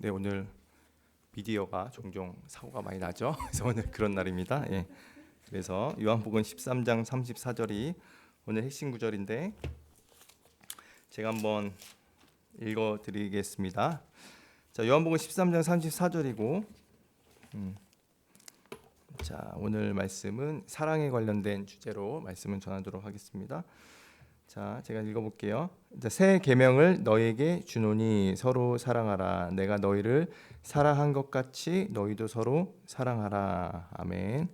네, 오늘 미디어가 종종 사고가 많이 나죠. 그래서 오늘 그런 날입니다. 예. 그래서 요한복음 13장 34절이 오늘 핵심 구절인데 제가 한번 읽어 드리겠습니다. 자, 요한복음 13장 34절이고 자, 오늘 말씀은 사랑에 관련된 주제로 말씀을 전하도록 하겠습니다. 자, 제가 읽어볼게요. 새 계명을 너에게 주노니 서로 사랑하라. 내가 너희를 사랑한 것 같이 너희도 서로 사랑하라. 아멘.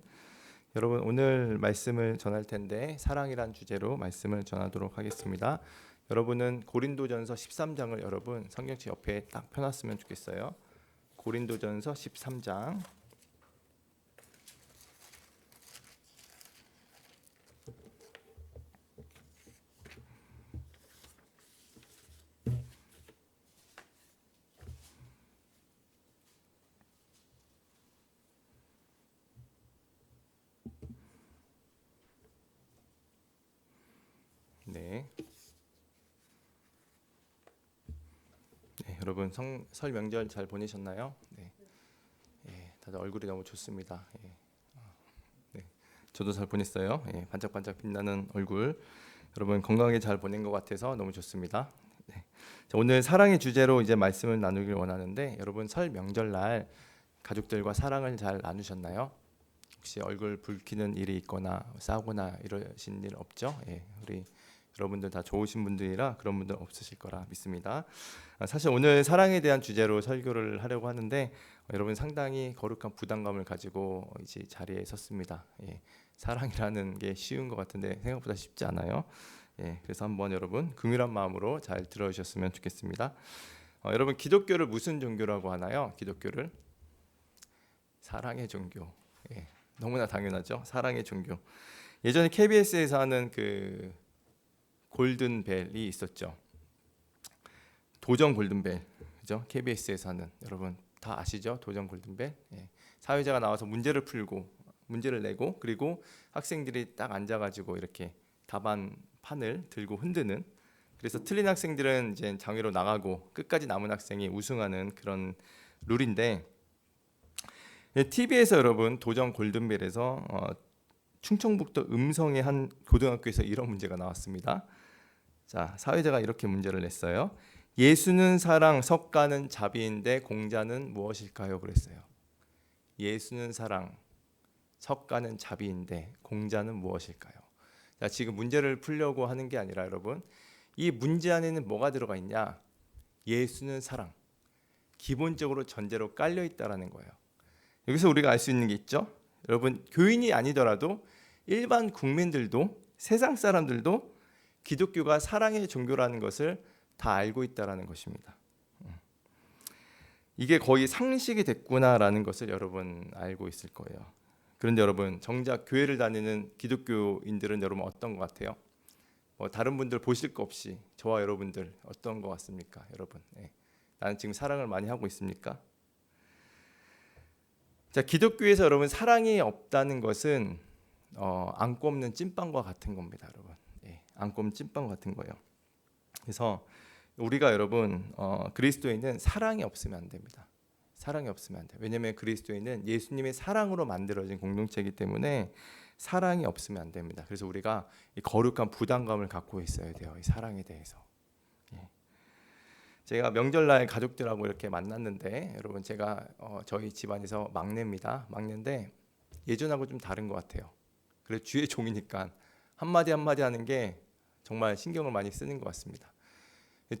여러분, 오늘 말씀을 전할 텐데 사랑이란 주제로 말씀을 전하도록 하겠습니다. 여러분은 고린도전서 13장을 여러분 성경책 옆에 딱 펴놨으면 좋겠어요. 고린도전서 13장. 네. 네, 여러분 설 명절 잘 보내셨나요? 네. 예, 다들 얼굴이 너무 좋습니다. 예. 네, 저도 잘 보냈어요. 예, 반짝반짝 빛나는 얼굴. 여러분 건강하게 잘 보낸 것 같아서 너무 좋습니다. 네. 자, 오늘 사랑의 주제로 이제 말씀을 나누길 원하는데 여러분 설 명절날 가족들과 사랑을 잘 나누셨나요? 혹시 얼굴 붉히는 일이 있거나 싸우거나 이러신 일 없죠? 예, 우리 여러분들 다 좋으신 분들이라 그런 분들 없으실 거라 믿습니다. 사실 오늘 사랑에 대한 주제로 설교를 하려고 하는데 여러분 상당히 거룩한 부담감을 가지고 이제 자리에 섰습니다. 예, 사랑이라는 게 쉬운 것 같은데 생각보다 쉽지 않아요. 예, 그래서 한번 여러분 긍휼한 마음으로 잘 들어주셨으면 좋겠습니다. 여러분 기독교를 무슨 종교라고 하나요? 기독교를 사랑의 종교. 예, 너무나 당연하죠. 사랑의 종교. 예전에 KBS에서 하는 그 골든벨이 있었죠. 도전 골든벨, 그죠? KBS에서 하는 여러분 다 아시죠? 도전 골든벨. 예. 사회자가 나와서 문제를 풀고 문제를 내고 그리고 학생들이 딱 앉아가지고 이렇게 답안판을 들고 흔드는. 그래서 틀린 학생들은 이제 장외로 나가고 끝까지 남은 학생이 우승하는 그런 룰인데 TV에서 여러분 도전 골든벨에서 충청북도 음성의 한 고등학교에서 이런 문제가 나왔습니다. 자, 사회자가 이렇게 문제를 냈어요. 예수는 사랑, 석가는 자비인데 공자는 무엇일까요? 그랬어요. 예수는 사랑, 석가는 자비인데 공자는 무엇일까요? 자, 지금 문제를 풀려고 하는 게 아니라 여러분 이 문제 안에는 뭐가 들어가 있냐? 예수는 사랑. 기본적으로 전제로 깔려 있다라는 거예요. 여기서 우리가 알 수 있는 게 있죠. 여러분 교인이 아니더라도 일반 국민들도 세상 사람들도 기독교가 사랑의 종교라는 것을 다 알고 있다라는 것입니다. 이게 거의 상식이 됐구나라는 것을 여러분 알고 있을 거예요. 그런데 여러분 정작 교회를 다니는 기독교인들은 여러분 어떤 것 같아요? 다른 분들 보실 거 없이 저와 여러분들 어떤 것 같습니까? 여러분, 예. 나는 지금 사랑을 많이 하고 있습니까? 자, 기독교에서 여러분 사랑이 없다는 것은 안고 없는 찐빵과 같은 겁니다, 여러분. 예, 안고 없는 찐빵 같은 거예요. 그래서 우리가 여러분 그리스도인은 사랑이 없으면 안 됩니다. 사랑이 없으면 안 돼요. 왜냐하면 그리스도인은 예수님의 사랑으로 만들어진 공동체이기 때문에 사랑이 없으면 안 됩니다. 그래서 우리가 이 거룩한 부담감을 갖고 있어야 돼요. 이 사랑에 대해서. 예. 제가 명절날 가족들하고 이렇게 만났는데 여러분 제가 저희 집안에서 막내입니다. 막내인데 예전하고 좀 다른 것 같아요. 그래 주의 종이니까 한마디 한마디 하는 게 정말 신경을 많이 쓰는 것 같습니다.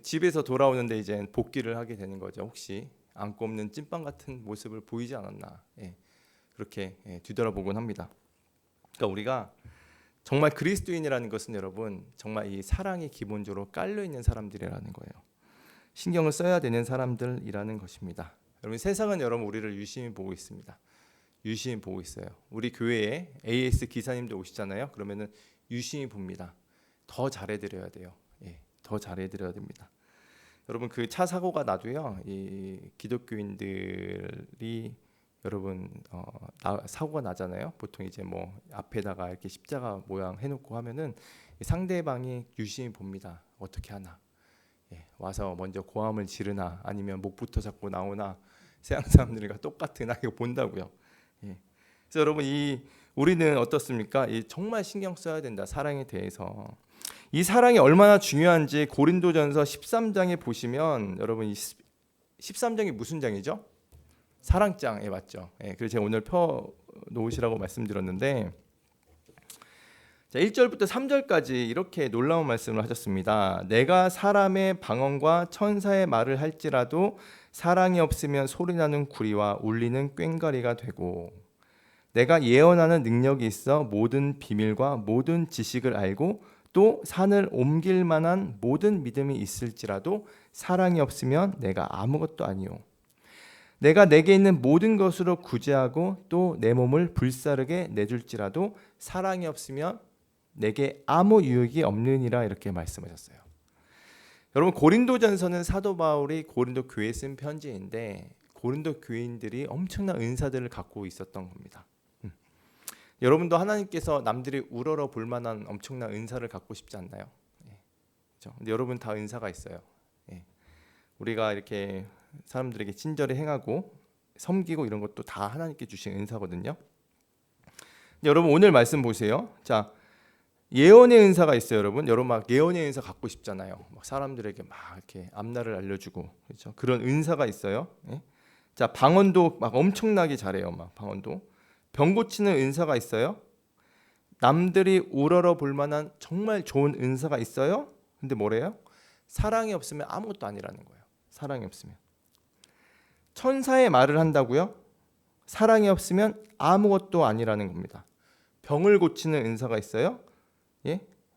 집에서 돌아오는데 이제 복귀를 하게 되는 거죠. 혹시 안고 없는 찐빵 같은 모습을 보이지 않았나. 예, 그렇게 뒤돌아보곤 합니다. 그러니까 우리가 정말 그리스도인이라는 것은 여러분 정말 이 사랑이 기본적으로 깔려 있는 사람들이라는 거예요. 신경을 써야 되는 사람들이라는 것입니다. 여러분 세상은 여러분 우리를 유심히 보고 있습니다. 유심히 보고 있어요. 우리 교회에 AS 기사님들 오시잖아요. 그러면은 유심히 봅니다. 더 잘해드려야 돼요. 예, 더 잘해드려야 됩니다. 여러분 그 차 사고가 나도요. 이 기독교인들이 여러분 사고가 나잖아요. 보통 이제 뭐 앞에다가 이렇게 십자가 모양 해놓고 하면은 상대방이 유심히 봅니다. 어떻게 하나. 와서 먼저 고함을 지르나 아니면 목부터 잡고 나오나 세상 사람들과 똑같으나 이거 본다고요. 그래서 여러분 우리는 어떻습니까? 정말 신경 써야 된다. 사랑에 대해서. 이 사랑이 얼마나 중요한지 고린도전서 13장에 보시면 여러분 이 13장이 무슨 장이죠? 사랑장에 맞죠? 그래서 제가 오늘 펴 놓으시라고 말씀드렸는데 자, 1절부터 3절까지 이렇게 놀라운 말씀을 하셨습니다. 내가 사람의 방언과 천사의 말을 할지라도 사랑이 없으면 소리나는 구리와 울리는 꽹과리가 되고 내가 예언하는 능력이 있어 모든 비밀과 모든 지식을 알고 또 산을 옮길 만한 모든 믿음이 있을지라도 사랑이 없으면 내가 아무것도 아니요. 내가 내게 있는 모든 것으로 구제하고 또 내 몸을 불사르게 내줄지라도 사랑이 없으면 내게 아무 유익이 없느니라 이렇게 말씀하셨어요. 여러분 고린도전서는 사도 바울이 고린도 교회에 쓴 편지인데 고린도 교인들이 엄청난 은사들을 갖고 있었던 겁니다. 여러분도 하나님께서 남들이 우러러 볼 만한 엄청난 은사를 갖고 싶지 않나요? 그렇죠? 근데 여러분 다 은사가 있어요. 우리가 이렇게 사람들에게 친절히 행하고 섬기고 이런 것도 다 하나님께 주신 은사거든요. 여러분 오늘 말씀 보세요. 자, 예언의 은사가 있어요, 여러분. 여러분 막 예언의 은사 갖고 싶잖아요. 막 사람들에게 막 이렇게 앞날을 알려주고 그렇죠. 그런 은사가 있어요. 자, 방언도 막 엄청나게 잘해요, 막 방언도. 병 고치는 은사가 있어요. 남들이 우러러 볼 만한 정말 좋은 은사가 있어요. 근데 뭐래요? 사랑이 없으면 아무것도 아니라는 거예요. 사랑이 없으면. 천사의 말을 한다고요? 사랑이 없으면 아무것도 아니라는 겁니다. 병을 고치는 은사가 있어요.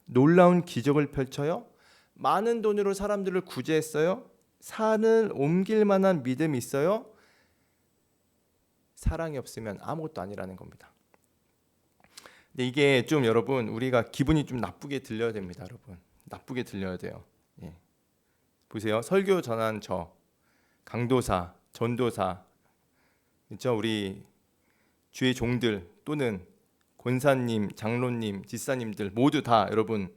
놀라운 기적을 펼쳐요. 많은 돈으로 사람들을 구제했어요. 산을 옮길 만한 믿음이 있어요. 사랑이 없으면 아무것도 아니라는 겁니다. 근데 이게 좀 여러분 우리가 기분이 좀 나쁘게 들려야 됩니다, 여러분. 나쁘게 들려야 돼요. 보세요. 설교 전한 저, 강도사, 전도사, 그렇죠? 우리 주의 종들 또는 권사님, 장로님, 집사님들 모두 다 여러분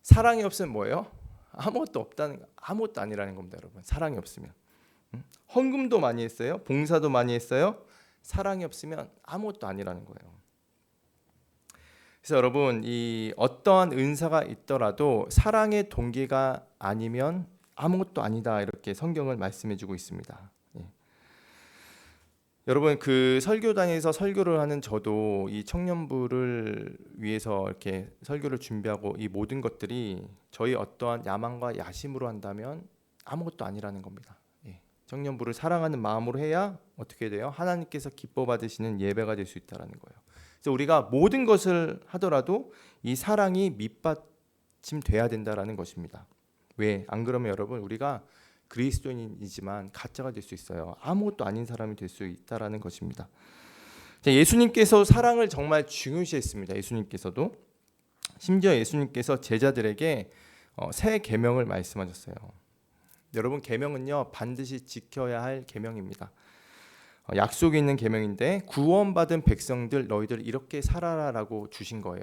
사랑이 없으면 뭐예요? 아무것도 없다는 아무것도 아니라는 겁니다, 여러분. 사랑이 없으면. 헌금도 많이 했어요. 봉사도 많이 했어요. 사랑이 없으면 아무것도 아니라는 거예요. 그래서 여러분 이 어떠한 은사가 있더라도 사랑의 동기가 아니면 아무것도 아니다 이렇게 성경을 말씀해주고 있습니다. 여러분 그 설교단에서 설교를 하는 저도 이 청년부를 위해서 이렇게 설교를 준비하고 이 모든 것들이 저희 어떠한 야망과 야심으로 한다면 아무것도 아니라는 겁니다. 청년부를 사랑하는 마음으로 해야 어떻게 돼요? 하나님께서 기뻐 받으시는 예배가 될 수 있다라는 거예요. 그래서 우리가 모든 것을 하더라도 이 사랑이 밑받침돼야 된다라는 것입니다. 왜? 안 그러면 여러분 우리가 그리스도인이지만 가짜가 될 수 있어요. 아무것도 아닌 사람이 될 수 있다라는 것입니다. 예수님께서 사랑을 정말 중요시했습니다. 예수님께서도 심지어 예수님께서 제자들에게 새 계명을 말씀하셨어요. 여러분 계명은요 반드시 지켜야 할 계명입니다. 약속이 있는 계명인데 구원받은 백성들 너희들 이렇게 살아라라고 주신 거예요.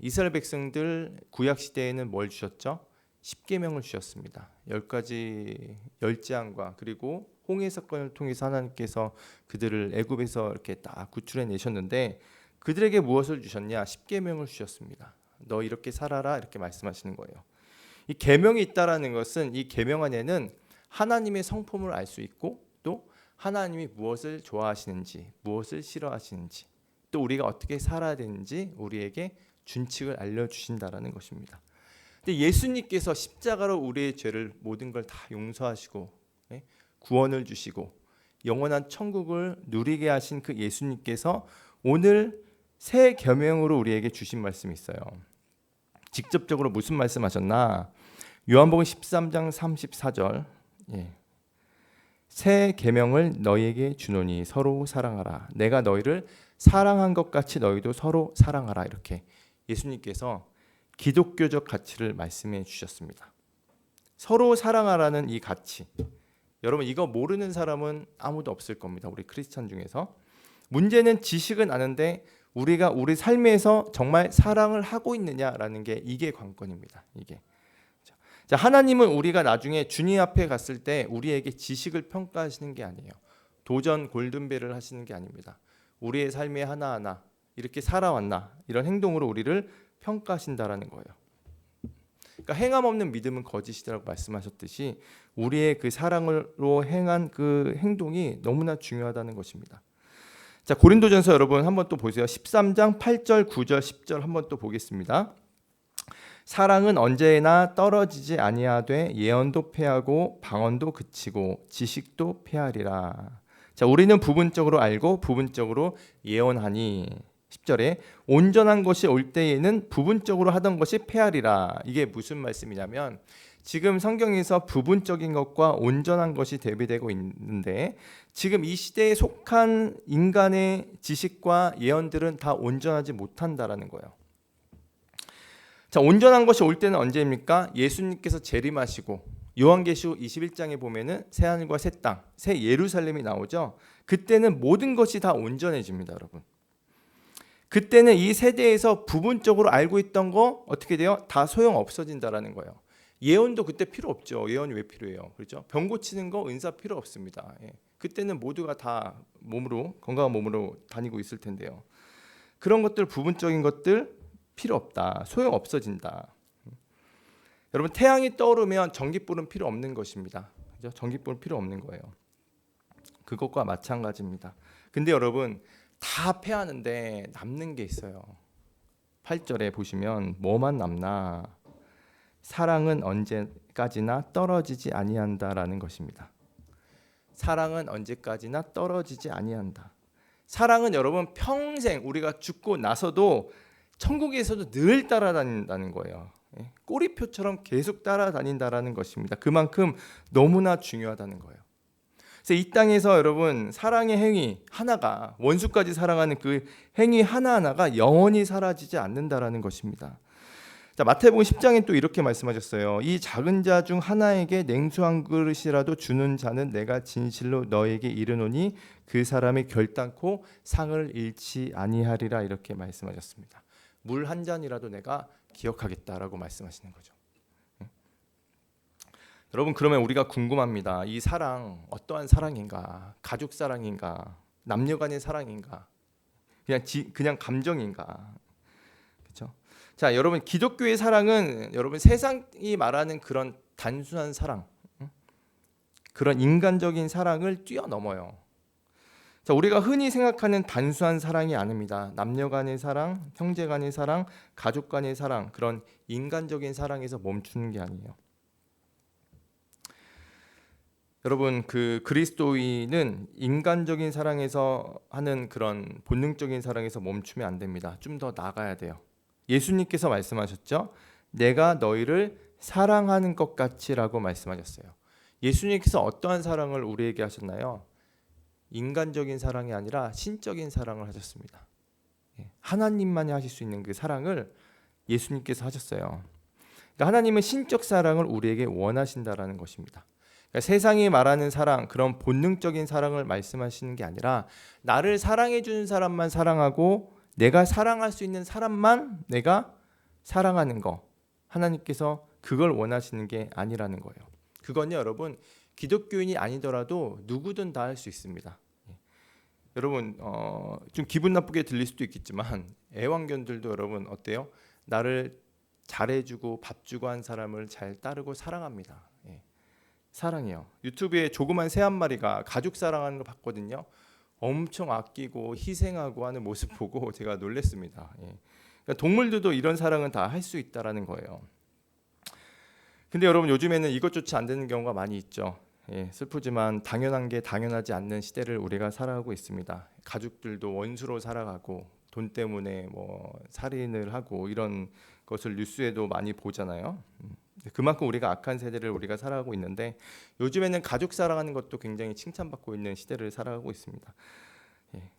이스라엘 백성들 구약 시대에는 뭘 주셨죠? 10계명을 주셨습니다. 10가지 열재앙과 그리고 홍해 사건을 통해서 하나님께서 그들을 애굽에서 이렇게 딱 구출해 내셨는데 그들에게 무엇을 주셨냐? 10계명을 주셨습니다. 너 이렇게 살아라 이렇게 말씀하시는 거예요. 이 계명이 있다라는 것은 이 계명 안에는 하나님의 성품을 알 수 있고 또 하나님이 무엇을 좋아하시는지 무엇을 싫어하시는지 또 우리가 어떻게 살아야 되는지 우리에게 준칙을 알려주신다라는 것입니다. 근데 예수님께서 십자가로 우리의 죄를 모든 걸 다 용서하시고 구원을 주시고 영원한 천국을 누리게 하신 그 예수님께서 오늘 새 계명으로 우리에게 주신 말씀이 있어요. 직접적으로 무슨 말씀하셨나? 요한복음 13장 34절 새 계명을 너희에게 주노니 서로 사랑하라. 내가 너희를 사랑한 것 같이 너희도 서로 사랑하라. 이렇게 예수님께서 기독교적 가치를 말씀해 주셨습니다. 서로 사랑하라는 이 가치. 여러분 이거 모르는 사람은 아무도 없을 겁니다. 우리 크리스찬 중에서. 문제는 지식은 아는데 우리가 우리 삶에서 정말 사랑을 하고 있느냐라는 게 이게 관건입니다. 이게. 자, 하나님은 우리가 나중에 주님 앞에 갔을 때 우리에게 지식을 평가하시는 게 아니에요. 도전 골든벨을 하시는 게 아닙니다. 우리의 삶의 하나하나 이렇게 살아왔나 이런 행동으로 우리를 평가하신다라는 거예요. 그러니까 행함 없는 믿음은 거짓이라고 말씀하셨듯이 우리의 그 사랑으로 행한 그 행동이 너무나 중요하다는 것입니다. 자, 고린도전서 여러분 한번 또 보세요. 13장 8절, 9절, 10절 한번 또 보겠습니다. 사랑은 언제나 떨어지지 아니하되 예언도 패하고 방언도 그치고 지식도 패하리라. 자, 우리는 부분적으로 알고 부분적으로 예언하니 10절에 온전한 것이 올 때에는 부분적으로 하던 것이 패하리라. 이게 무슨 말씀이냐면 지금 성경에서 부분적인 것과 온전한 것이 대비되고 있는데 지금 이 시대에 속한 인간의 지식과 예언들은 다 온전하지 못한다라는 거예요. 자, 온전한 것이 올 때는 언제입니까? 예수님께서 재림하시고 요한계시록 21장에 보면은 새 하늘과 새 땅, 새 예루살렘이 나오죠. 그때는 모든 것이 다 온전해집니다, 여러분. 그때는 이 세대에서 부분적으로 알고 있던 거 어떻게 돼요? 다 소용 없어진다라는 거예요. 예언도 그때 필요 없죠. 예언이 왜 필요해요? 그렇죠? 병 고치는 거 은사 필요 없습니다. 예. 그때는 모두가 다 건강한 몸으로 다니고 있을 텐데요. 그런 것들 부분적인 것들 필요 없다. 소용 없어진다. 여러분 태양이 떠오르면 전깃불은 필요 없는 것입니다. 그죠? 전깃불은 필요 없는 거예요. 그것과 마찬가지입니다. 근데 여러분 다 패하는데 남는 게 있어요. 8절에 보시면 뭐만 남나? 사랑은 언제까지나 떨어지지 아니한다라는 것입니다. 사랑은 언제까지나 떨어지지 아니한다. 사랑은 여러분 평생 우리가 죽고 나서도 천국에서도 늘 따라다닌다는 거예요. 꼬리표처럼 계속 따라다닌다라는 것입니다. 그만큼 너무나 중요하다는 거예요. 그래서 이 땅에서 여러분 사랑의 행위 하나가 원수까지 사랑하는 그 행위 하나하나가 영원히 사라지지 않는다라는 것입니다. 자, 마태복음 10장에 또 이렇게 말씀하셨어요. 이 작은 자 중 하나에게 냉수 한 그릇이라도 주는 자는 내가 진실로 너에게 이르노니 그 사람이 결단코 상을 잃지 아니하리라 이렇게 말씀하셨습니다. 물 한 잔이라도 내가 기억하겠다라고 말씀하시는 거죠. 여러분 그러면 우리가 궁금합니다. 이 사랑 어떠한 사랑인가? 가족 사랑인가? 남녀간의 사랑인가? 그냥 감정인가? 그렇죠? 자, 여러분 기독교의 사랑은 여러분 세상이 말하는 그런 단순한 사랑, 그런 인간적인 사랑을 뛰어넘어요. 자, 우리가 흔히 생각하는 단순한 사랑이 아닙니다. 남녀 간의 사랑, 형제 간의 사랑, 가족 간의 사랑, 그런 인간적인 사랑에서 멈추는 게 아니에요. 여러분 그 그리스도인은 인간적인 사랑에서 하는 그런 본능적인 사랑에서 멈추면 안 됩니다. 좀 더 나가야 돼요. 예수님께서 말씀하셨죠. 내가 너희를 사랑하는 것 같이라고 말씀하셨어요. 예수님께서 어떠한 사랑을 우리에게 하셨나요? 인간적인 사랑이 아니라 신적인 사랑을 하셨습니다. 하나님만이 하실 수 있는 그 사랑을 예수님께서 하셨어요. 그러니까 하나님은 신적 사랑을 우리에게 원하신다라는 것입니다. 그러니까 세상이 말하는 사랑, 그런 본능적인 사랑을 말씀하시는 게 아니라 나를 사랑해 주는 사람만 사랑하고 내가 사랑할 수 있는 사람만 내가 사랑하는 거, 하나님께서 그걸 원하시는 게 아니라는 거예요. 그건요 여러분 기독교인이 아니더라도 누구든 다 할 수 있습니다. 여러분 좀 기분 나쁘게 들릴 수도 있겠지만 애완견들도 여러분 어때요? 나를 잘해주고 밥 주고 한 사람을 잘 따르고 사랑합니다. 사랑해요. 유튜브에 조그만 새 한 마리가 가족 사랑하는 거 봤거든요. 엄청 아끼고 희생하고 하는 모습 보고 제가 놀랐습니다. 그러니까 동물들도 이런 사랑은 다 할 수 있다라는 거예요. 근데 여러분 요즘에는 이것조차 안 되는 경우가 많이 있죠. 슬프지만 당연한 게 당연하지 않는 시대를 우리가 살아가고 있습니다. 가족들도 원수로 살아가고 돈 때문에 뭐 살인을 하고 이런 것을 뉴스에도 많이 보잖아요. 그만큼 우리가 악한 세대를 우리가 살아가고 있는데 요즘에는 가족 사랑하는 것도 굉장히 칭찬받고 있는 시대를 살아가고 있습니다.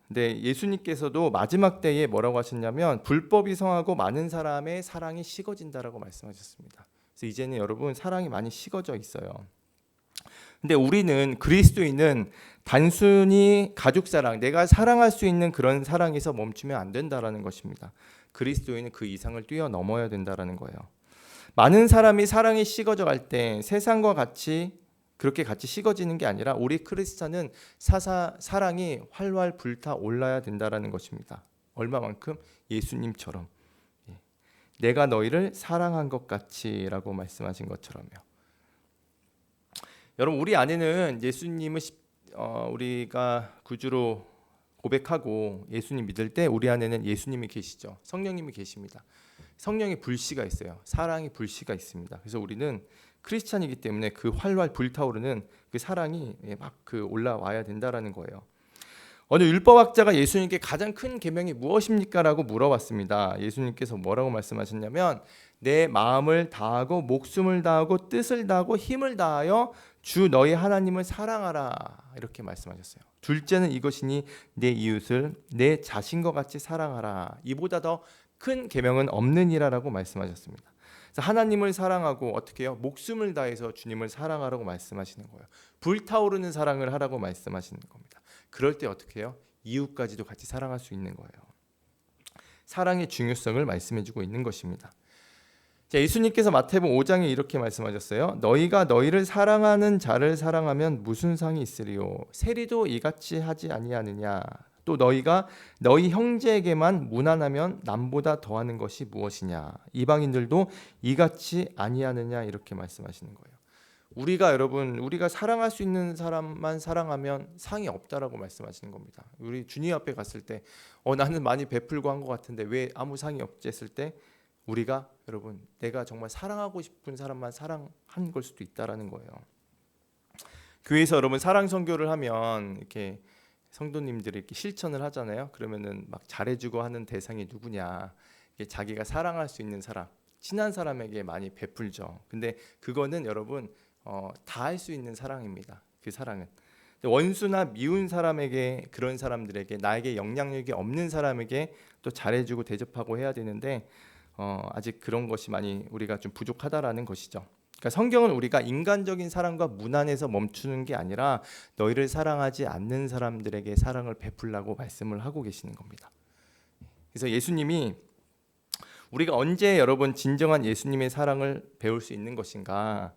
근데 예수님께서도 마지막 때에 뭐라고 하셨냐면 불법이 성하고 많은 사람의 사랑이 식어진다라고 말씀하셨습니다. 그래서 이제는 여러분 사랑이 많이 식어져 있어요. 근데 우리는 그리스도인은 단순히 가족 사랑, 내가 사랑할 수 있는 그런 사랑에서 멈추면 안 된다라는 것입니다. 그리스도인은 그 이상을 뛰어넘어야 된다라는 거예요. 많은 사람이 사랑에 식어져 갈 때 세상과 같이 그렇게 같이 식어지는 게 아니라 우리 크리스찬은 사랑이 활활 불타 올라야 된다라는 것입니다. 얼마만큼? 예수님처럼. 내가 너희를 사랑한 것 같이라고 말씀하신 것처럼요. 여러분, 우리 안에는 예수님을 우리가 구주로 고백하고 예수님 믿을 때 우리 안에는 예수님이 계시죠. 성령님이 계십니다. 성령의 불씨가 있어요. 사랑의 불씨가 있습니다. 그래서 우리는 크리스찬이기 때문에 그 활활 불타오르는 그 사랑이 막 그 올라와야 된다라는 거예요. 어느 율법학자가 예수님께 가장 큰 계명이 무엇입니까라고 물어봤습니다. 예수님께서 뭐라고 말씀하셨냐면 내 마음을 다하고 목숨을 다하고 뜻을 다하고 힘을 다하여 주 너희 하나님을 사랑하라 이렇게 말씀하셨어요. 둘째는 이것이니 내 이웃을 내 자신과 같이 사랑하라. 이보다 더 큰 계명은 없느니라라고 말씀하셨습니다. 그래서 하나님을 사랑하고 어떻게 해요? 목숨을 다해서 주님을 사랑하라고 말씀하시는 거예요. 불타오르는 사랑을 하라고 말씀하시는 겁니다. 그럴 때 어떻게 해요? 이웃까지도 같이 사랑할 수 있는 거예요. 사랑의 중요성을 말씀해주고 있는 것입니다. 자, 예수님께서 마태복음 5장에 이렇게 말씀하셨어요. 너희가 너희를 사랑하는 자를 사랑하면 무슨 상이 있으리요? 세리도 이같이 하지 아니하느냐? 또 너희가 너희 형제에게만 무난하면 남보다 더하는 것이 무엇이냐? 이방인들도 이같이 아니하느냐? 이렇게 말씀하시는 거예요. 우리가 사랑할 수 있는 사람만 사랑하면 상이 없다라고 말씀하시는 겁니다. 우리 주님 앞에 갔을 때 나는 많이 베풀고 한 것 같은데 왜 아무 상이 없지 했을 때 우리가 여러분 내가 정말 사랑하고 싶은 사람만 사랑한 걸 수도 있다라는 거예요. 교회에서 여러분 사랑 선교를 하면 이렇게 성도님들이 이렇게 실천을 하잖아요. 그러면은 막 잘해주고 하는 대상이 누구냐? 자기가 사랑할 수 있는 사람, 친한 사람에게 많이 베풀죠. 근데 그거는 여러분 다 할 수 있는 사랑입니다. 그 사랑은 원수나 미운 사람에게, 그런 사람들에게, 나에게 영향력이 없는 사람에게 또 잘해주고 대접하고 해야 되는데 아직 그런 것이 많이 우리가 좀 부족하다라는 것이죠. 그러니까 성경은 우리가 인간적인 사랑과 무난해서 멈추는 게 아니라 너희를 사랑하지 않는 사람들에게 사랑을 베풀라고 말씀을 하고 계시는 겁니다. 그래서 예수님이 우리가 언제 여러분 진정한 예수님의 사랑을 배울 수 있는 것인가?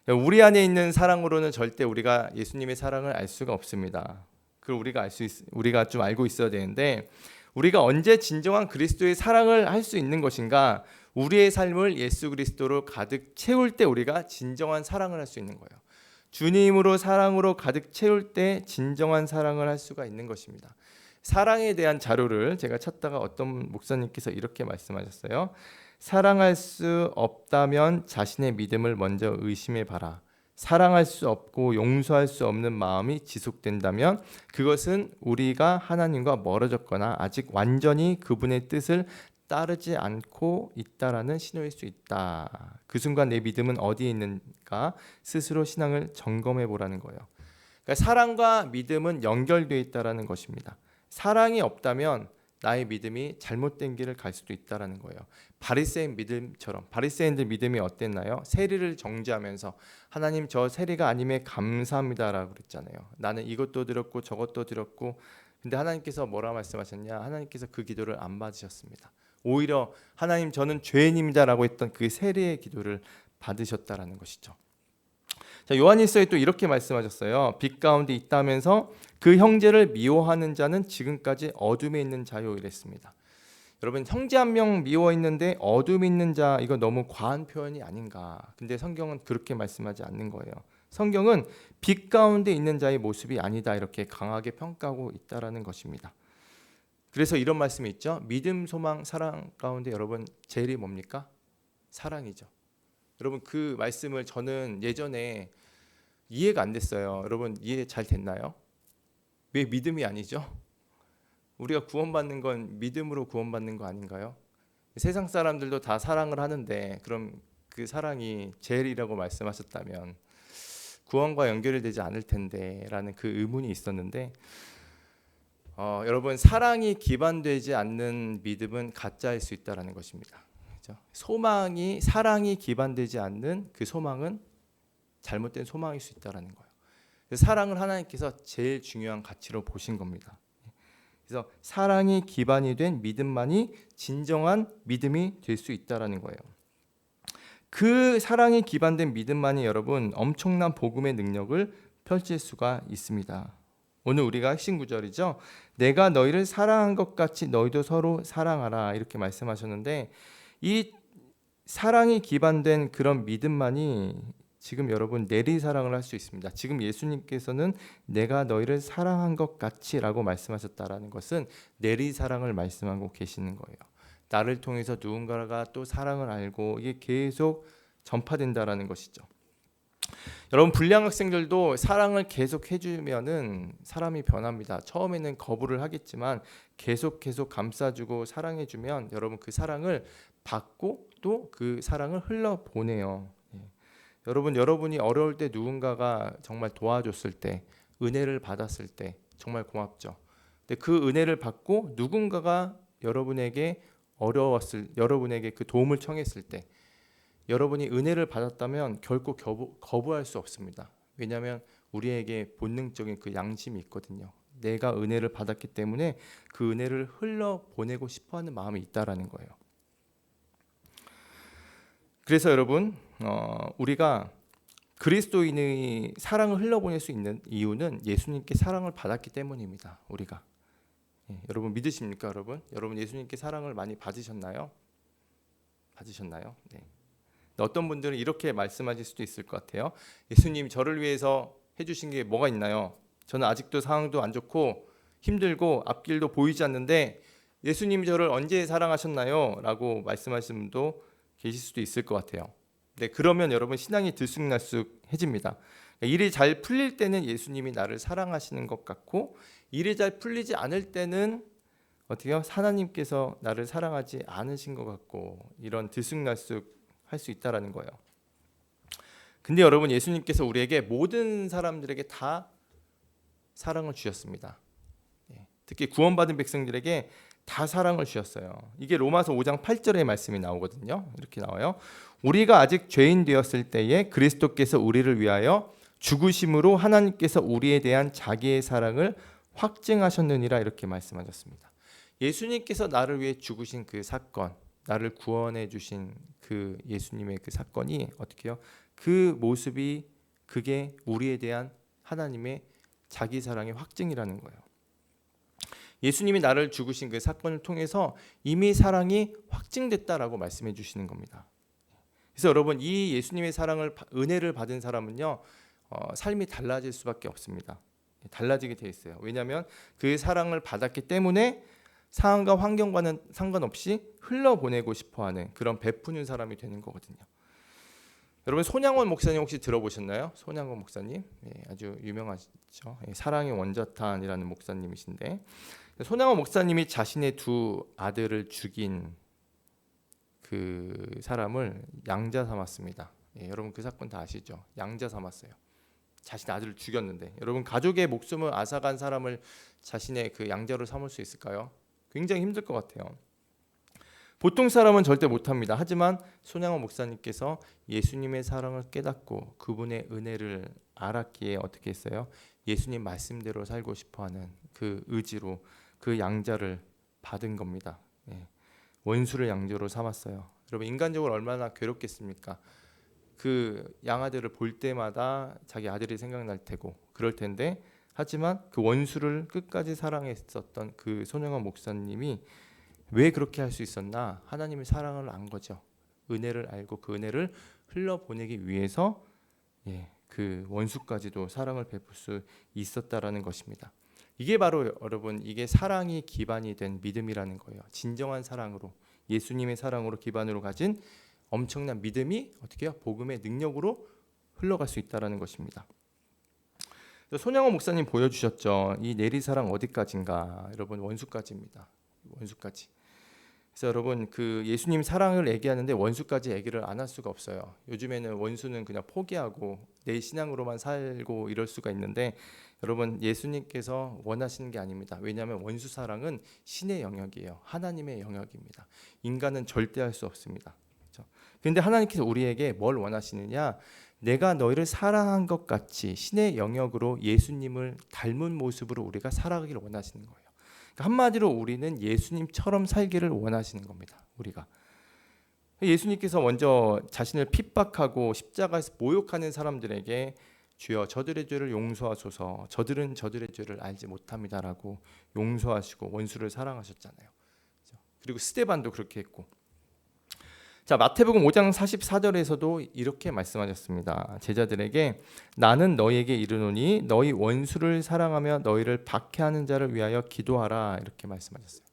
우리 안에 있는 사랑으로는 절대 우리가 예수님의 사랑을 알 수가 없습니다. 그걸 우리가 좀 알고 있어야 되는데 우리가 언제 진정한 그리스도의 사랑을 할 수 있는 것인가? 우리의 삶을 예수 그리스도로 가득 채울 때 우리가 진정한 사랑을 할 수 있는 거예요. 주님으로 사랑으로 가득 채울 때 진정한 사랑을 할 수가 있는 것입니다. 사랑에 대한 자료를 제가 찾다가 어떤 목사님께서 이렇게 말씀하셨어요. 사랑할 수 없다면 자신의 믿음을 먼저 의심해 봐라. 사랑할 수 없고 용서할 수 없는 마음이 지속된다면 그것은 우리가 하나님과 멀어졌거나 아직 완전히 그분의 뜻을 따르지 않고 있다라는 신호일 수 있다. 그 순간 내 믿음은 어디에 있는가 스스로 신앙을 점검해 보라는 거예요. 그러니까 사랑과 믿음은 연결되어 있다라는 것입니다. 사랑이 없다면 나의 믿음이 잘못된 길을 갈 수도 있다라는 거예요. 바리새인 믿음처럼 바리새인들 믿음이 어땠나요? 세리를 정죄하면서 하나님 저 세리가 아님에 감사합니다라고 그랬잖아요. 나는 이것도 드렸고 저것도 드렸고 근데 하나님께서 뭐라 말씀하셨냐? 하나님께서 그 기도를 안 받으셨습니다. 오히려 하나님 저는 죄인입니다라고 했던 그 세리의 기도를 받으셨다라는 것이죠. 자, 요한일서에 또 이렇게 말씀하셨어요. 빛 가운데 있다면서 그 형제를 미워하는 자는 지금까지 어둠에 있는 자요 이랬습니다. 여러분 형제 한 명 미워 있는데 어둠에 있는 자 이거 너무 과한 표현이 아닌가? 근데 성경은 그렇게 말씀하지 않는 거예요. 성경은 빛 가운데 있는 자의 모습이 아니다 이렇게 강하게 평가하고 있다라는 것입니다. 그래서 이런 말씀이 있죠. 믿음, 소망, 사랑 가운데 여러분 제일이 뭡니까? 사랑이죠. 여러분 그 말씀을 저는 예전에 이해가 안 됐어요. 여러분 이해 잘 됐나요? 왜 믿음이 아니죠? 우리가 구원받는 건 믿음으로 구원받는 거 아닌가요? 세상 사람들도 다 사랑을 하는데 그럼 그 사랑이 제일이라고 말씀하셨다면 구원과 연결이 되지 않을 텐데 라는 그 의문이 있었는데 여러분 사랑이 기반되지 않는 믿음은 가짜일 수 있다는 것입니다. 그렇죠? 사랑이 기반되지 않는 그 소망은 잘못된 소망일 수 있다는 거예요. 사랑을 하나님께서 제일 중요한 가치로 보신 겁니다. 그래서 사랑이 기반이 된 믿음만이 진정한 믿음이 될 수 있다는 거예요. 그 사랑이 기반된 믿음만이 여러분 엄청난 복음의 능력을 펼칠 수가 있습니다. 오늘 우리가 핵심 구절이죠. 내가 너희를 사랑한 것 같이 너희도 서로 사랑하라 이렇게 말씀하셨는데, 이 사랑이 기반된 그런 믿음만이 지금 여러분 내리사랑을 할 수 있습니다. 지금 예수님께서는 내가 너희를 사랑한 것 같이 라고 말씀하셨다라는 것은 내리사랑을 말씀하고 계시는 거예요. 나를 통해서 누군가가 또 사랑을 알고 이게 계속 전파된다라는 것이죠. 여러분, 불량 학생들도 사랑을 계속 해주면은 사람이 변합니다. 처음에는 거부를 하겠지만 계속 감싸주고 사랑해주면 여러분 그 사랑을 받고 또 그 사랑을 흘러보내요. 여러분이 어려울 때 누군가가 정말 도와줬을 때, 은혜를 받았을 때 정말 고맙죠. 근데 그 은혜를 받고 누군가가 여러분에게 여러분에게 그 도움을 청했을 때, 여러분이 은혜를 받았다면 결코 거부할 수 없습니다. 왜냐하면 우리에게 본능적인 그 양심이 있거든요. 내가 은혜를 받았기 때문에 그 은혜를 흘러보내고 싶어하는 마음이 있다라는 거예요. 그래서 여러분, 우리가 그리스도인의 사랑을 흘러보낼 수 있는 이유는 예수님께 사랑을 받았기 때문입니다. 우리가 여러분 믿으십니까? 여러분 예수님께 사랑을 많이 받으셨나요? 네. 어떤 분들은 이렇게 말씀하실 수도 있을 것 같아요. 예수님, 저를 위해서 해주신 게 뭐가 있나요? 저는 아직도 상황도 안 좋고 힘들고 앞길도 보이지 않는데 예수님이 저를 언제 사랑하셨나요? 라고 말씀하시는 분도 계실 수도 있을 것 같아요. 네, 그러면 여러분 신앙이 들쑥날쑥해집니다. 일이 잘 풀릴 때는 예수님이 나를 사랑하시는 것 같고, 일이 잘 풀리지 않을 때는 어떻게요? 하나님께서 나를 사랑하지 않으신 것 같고, 이런 들쑥날쑥 할 수 있다라는 거예요. 근데 여러분, 예수님께서 우리에게 모든 사람들에게 다 사랑을 주셨습니다. 특히 구원받은 백성들에게 다 사랑을 주셨어요. 이게 로마서 5장 8절의 말씀이 나오거든요. 이렇게 나와요. 우리가 아직 죄인 되었을 때에 그리스도께서 우리를 위하여 죽으심으로 하나님께서 우리에 대한 자기의 사랑을 확증하셨느니라 이렇게 말씀하셨습니다. 예수님께서 나를 위해 죽으신 그 사건, 나를 구원해 주신 그 예수님의 그 사건이 어떻게 해요? 그 모습이 그게 우리에 대한 하나님의 자기 사랑의 확증이라는 거예요. 예수님이 나를 죽으신 그 사건을 통해서 이미 사랑이 확증됐다라고 말씀해 주시는 겁니다. 그래서 여러분, 이 예수님의 은혜를 받은 사람은요, 삶이 달라질 수밖에 없습니다. 달라지게 돼 있어요. 왜냐하면 그 사랑을 받았기 때문에 상황과 환경과는 상관없이 흘러보내고 싶어하는 그런 베푸는 사람이 되는 거거든요. 여러분, 손양원 목사님 혹시 들어보셨나요? 손양원 목사님, 아주 유명하시죠. 사랑의 원자탄이라는 목사님이신데, 손양원 목사님이 자신의 두 아들을 죽인 그 사람을 양자 삼았습니다. 여러분 그 사건 다 아시죠? 양자 삼았어요. 자신의 아들을 죽였는데, 여러분 가족의 목숨을 앗아간 사람을 자신의 그 양자로 삼을 수 있을까요? 굉장히 힘들 것 같아요. 보통 사람은 절대 못합니다. 하지만 손양원 목사님께서 예수님의 사랑을 깨닫고 그분의 은혜를 알았기에 어떻게 했어요? 예수님 말씀대로 살고 싶어하는 그 의지로 그 양자를 받은 겁니다. 원수를 양자로 삼았어요. 여러분, 인간적으로 얼마나 괴롭겠습니까? 그 양아들을 볼 때마다 자기 아들이 생각날 테고 그럴 텐데, 하지만 그 원수를 끝까지 사랑했었던 그 손영환 목사님이 왜 그렇게 할 수 있었나? 하나님의 사랑을 안 거죠. 은혜를 알고 그 은혜를 흘러보내기 위해서 그 원수까지도 사랑을 베풀 수 있었다라는 것입니다. 이게 바로 여러분, 이게 사랑이 기반이 된 믿음이라는 거예요. 진정한 사랑으로, 예수님의 사랑으로 기반으로 가진 엄청난 믿음이 어떻게 해요? 복음의 능력으로 흘러갈 수 있다라는 것입니다. 손양원 목사님 보여주셨죠. 이 내리사랑 어디까지인가? 여러분, 원수까지입니다. 원수까지. 그래서 여러분, 그 예수님 사랑을 얘기하는데 원수까지 얘기를 안 할 수가 없어요. 요즘에는 원수는 그냥 포기하고 내 신앙으로만 살고 이럴 수가 있는데, 여러분 예수님께서 원하시는 게 아닙니다. 왜냐하면 원수 사랑은 신의 영역이에요. 하나님의 영역입니다. 인간은 절대 할 수 없습니다. 그런데 하나님께서 우리에게 뭘 원하시느냐? 내가 너희를 사랑한 것 같이 신의 영역으로 예수님을 닮은 모습으로 우리가 살아가기를 원하시는 거예요. 그러니까 한마디로 우리는 예수님처럼 살기를 원하시는 겁니다. 우리가 예수님께서 먼저 자신을 핍박하고 십자가에서 모욕하는 사람들에게 주여 저들의 죄를 용서하소서 저들은 저들의 죄를 알지 못합니다라고 용서하시고 원수를 사랑하셨잖아요. 그리고 스데반도 그렇게 했고, 자 마태복음 5장 44절에서도 이렇게 말씀하셨습니다. 제자들에게 나는 너희에게 이르노니 너희 원수를 사랑하며 너희를 박해하는 자를 위하여 기도하라 이렇게 말씀하셨어요.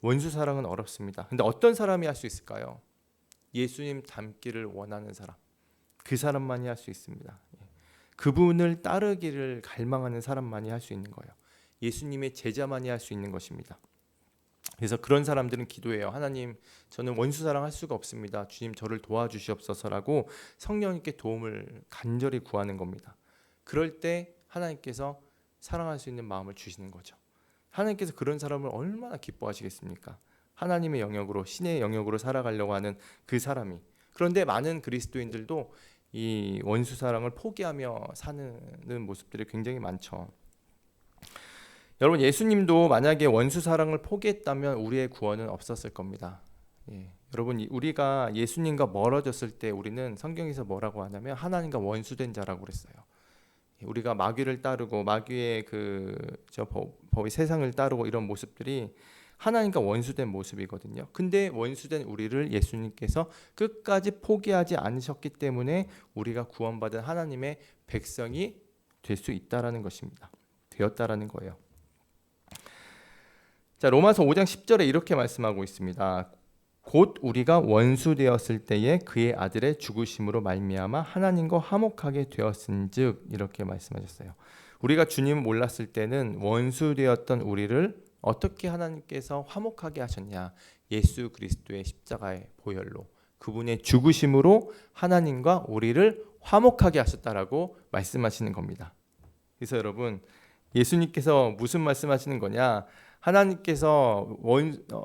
원수 사랑은 어렵습니다. 근데 어떤 사람이 할 수 있을까요? 예수님 닮기를 원하는 사람, 그 사람만이 할 수 있습니다. 그분을 따르기를 갈망하는 사람만이 할 수 있는 거예요. 예수님의 제자만이 할 수 있는 것입니다. 그래서 그런 사람들은 기도해요. 하나님, 저는 원수 사랑할 수가 없습니다. 주님 저를 도와주시옵소서라고 성령님께 도움을 간절히 구하는 겁니다. 그럴 때 하나님께서 사랑할 수 있는 마음을 주시는 거죠. 하나님께서 그런 사람을 얼마나 기뻐하시겠습니까? 하나님의 영역으로, 신의 영역으로 살아가려고 하는 그 사람이. 그런데 많은 그리스도인들도 이 원수 사랑을 포기하며 사는 모습들이 굉장히 많죠. 여러분, 예수님도 만약에 원수 사랑을 포기했다면 우리의 구원은 없었을 겁니다. 여러분, 우리가 예수님과 멀어졌을 때 우리는 성경에서 뭐라고 하냐면 하나님과 원수된 자라고 그랬어요. 우리가 마귀를 따르고 마귀의 법의 세상을 따르고 이런 모습들이 하나님과 원수된 모습이거든요. 근데 원수된 우리를 예수님께서 끝까지 포기하지 않으셨기 때문에 우리가 구원받은 하나님의 백성이 될 수 있다라는 것입니다. 되었다라는 거예요. 자, 로마서 5장 10절에 이렇게 말씀하고 있습니다. 곧 우리가 원수 되었을 때에 그의 아들의 죽으심으로 말미암아 하나님과 화목하게 되었은즉 이렇게 말씀하셨어요. 우리가 주님을 몰랐을 때는 원수 되었던 우리를 어떻게 하나님께서 화목하게 하셨냐? 예수 그리스도의 십자가의 보혈로, 그분의 죽으심으로 하나님과 우리를 화목하게 하셨다라고 말씀하시는 겁니다. 그래서 여러분, 예수님께서 무슨 말씀하시는 거냐? 하나님께서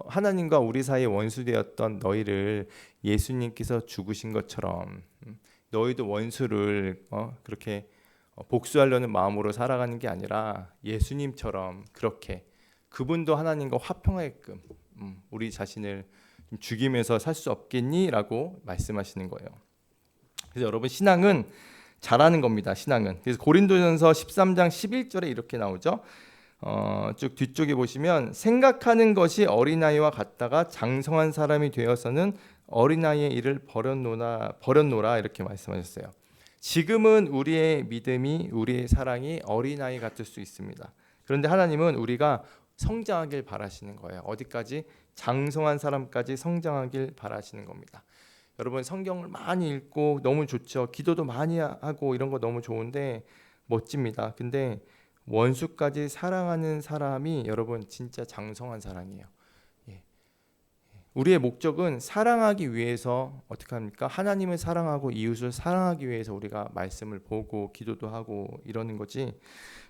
하나님과 우리 사이에 원수되었던 너희를 예수님께서 죽으신 것처럼 너희도 원수를 그렇게 복수하려는 마음으로 살아가는 게 아니라 예수님처럼 그렇게 그분도 하나님과 화평하게끔 우리 자신을 죽이면서 살 수 없겠니? 라고 말씀하시는 거예요. 그래서 여러분, 신앙은 잘하는 겁니다. 신앙은. 그래서 고린도전서 13장 11절에 이렇게 나오죠. 쭉 뒤쪽에 보시면 생각하는 것이 어린아이와 같다가 장성한 사람이 되어서는 어린아이의 일을 버렸노라 이렇게 말씀하셨어요. 지금은 우리의 믿음이, 우리의 사랑이 어린아이 같을 수 있습니다. 그런데 하나님은 우리가 성장하길 바라시는 거예요. 어디까지? 장성한 사람까지 성장하길 바라시는 겁니다. 여러분, 성경을 많이 읽고 너무 좋죠. 기도도 많이 하고 이런 거 너무 좋은데 멋집니다. 근데 원수까지 사랑하는 사람이 여러분 진짜 장성한 사랑이에요. 우리의 목적은 사랑하기 위해서 어떻게 합니까? 하나님을 사랑하고 이웃을 사랑하기 위해서 우리가 말씀을 보고 기도도 하고 이러는 거지,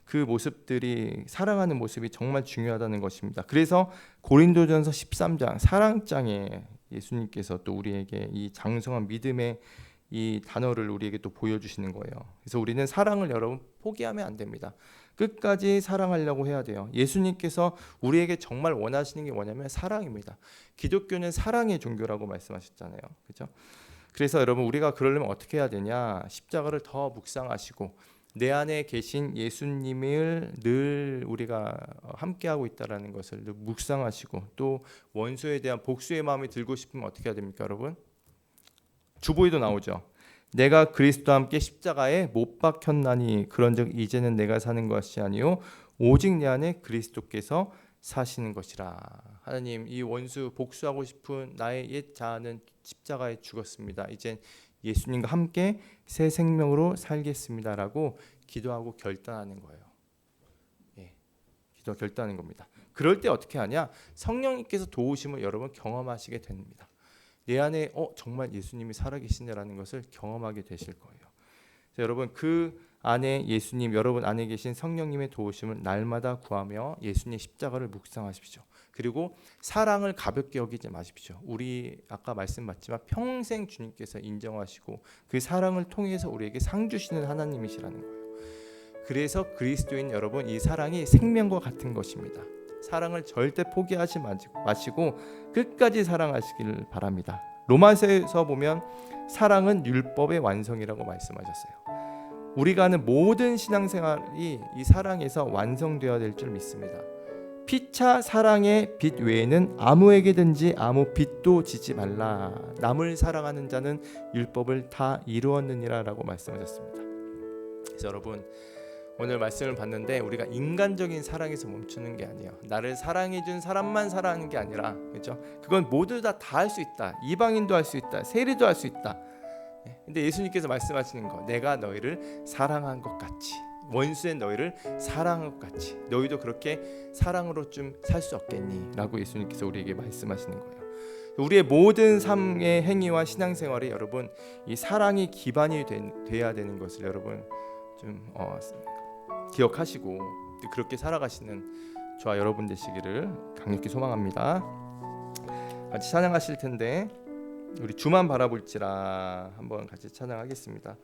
그 모습들이, 사랑하는 모습이 정말 중요하다는 것입니다. 그래서 고린도전서 13장 사랑장에 예수님께서 또 우리에게 이 장성한 믿음의 이 단어를 우리에게 또 보여주시는 거예요. 그래서 우리는 사랑을 여러분 포기하면 안 됩니다. 끝까지 사랑하려고 해야 돼요. 예수님께서 우리에게 정말 원하시는 게 뭐냐면 사랑입니다. 기독교는 사랑의 종교라고 말씀하셨잖아요. 그렇죠? 그래서 여러분, 우리가 그러려면 어떻게 해야 되냐? 십자가를 더 묵상하시고 내 안에 계신 예수님을 늘 우리가 함께하고 있다는 것을 늘 묵상하시고, 또 원수에 대한 복수의 마음이 들고 싶으면 어떻게 해야 됩니까, 여러분? 주보에도 나오죠. 내가 그리스도와 함께 십자가에 못 박혔나니 그런즉 이제는 내가 사는 것이 아니요 오직 내 안에 그리스도께서 사시는 것이라. 하나님, 이 원수 복수하고 싶은 나의 옛 자아는 십자가에 죽었습니다. 이젠 예수님과 함께 새 생명으로 살겠습니다라고 기도하고 결단하는 거예요. 기도 결단하는 겁니다. 그럴 때 어떻게 하냐? 성령님께서 도우심을 여러분 경험하시게 됩니다. 내 안에 정말 예수님이 살아계신다라는 것을 경험하게 되실 거예요. 여러분, 그 안에 예수님, 여러분 안에 계신 성령님의 도우심을 날마다 구하며 예수님의 십자가를 묵상하십시오. 그리고 사랑을 가볍게 여기지 마십시오. 우리 아까 말씀받지만 평생 주님께서 인정하시고 그 사랑을 통해서 우리에게 상 주시는 하나님이시라는 거예요. 그래서 그리스도인 여러분, 이 사랑이 생명과 같은 것입니다. 사랑을 절대 포기하지 마시고 끝까지 사랑하시길 바랍니다. 로마서에서 보면 사랑은 율법의 완성이라고 말씀하셨어요. 우리가 하는 모든 신앙생활이 이 사랑에서 완성되어야 될 줄 믿습니다. 피차 사랑의 빚 외에는 아무에게든지 아무 빚도 지지 말라. 남을 사랑하는 자는 율법을 다 이루었느니라라고 말씀하셨습니다. 그래서 여러분 오늘 말씀을 봤는데 우리가 인간적인 사랑에서 멈추는 게 아니에요. 나를 사랑해준 사람만 사랑하는 게 아니라, 그렇죠? 그건 모두 다 할 수 있다. 이방인도 할 수 있다. 세리도 할 수 있다. 근데 예수님께서 말씀하시는 거, 내가 너희를 사랑한 것 같이, 원수의 너희를 사랑한 것 같이 너희도 그렇게 사랑으로 좀 살 수 없겠니? 라고 예수님께서 우리에게 말씀하시는 거예요. 우리의 모든 삶의 행위와 신앙생활이 여러분 이 사랑이 기반이 돼야 되는 것을 여러분 좀 기억하시고 그렇게 살아가시는 저와 여러분 되시기를 강력히 소망합니다. 같이 찬양하실 텐데 우리 주만 바라볼지라 한번 같이 찬양하겠습니다.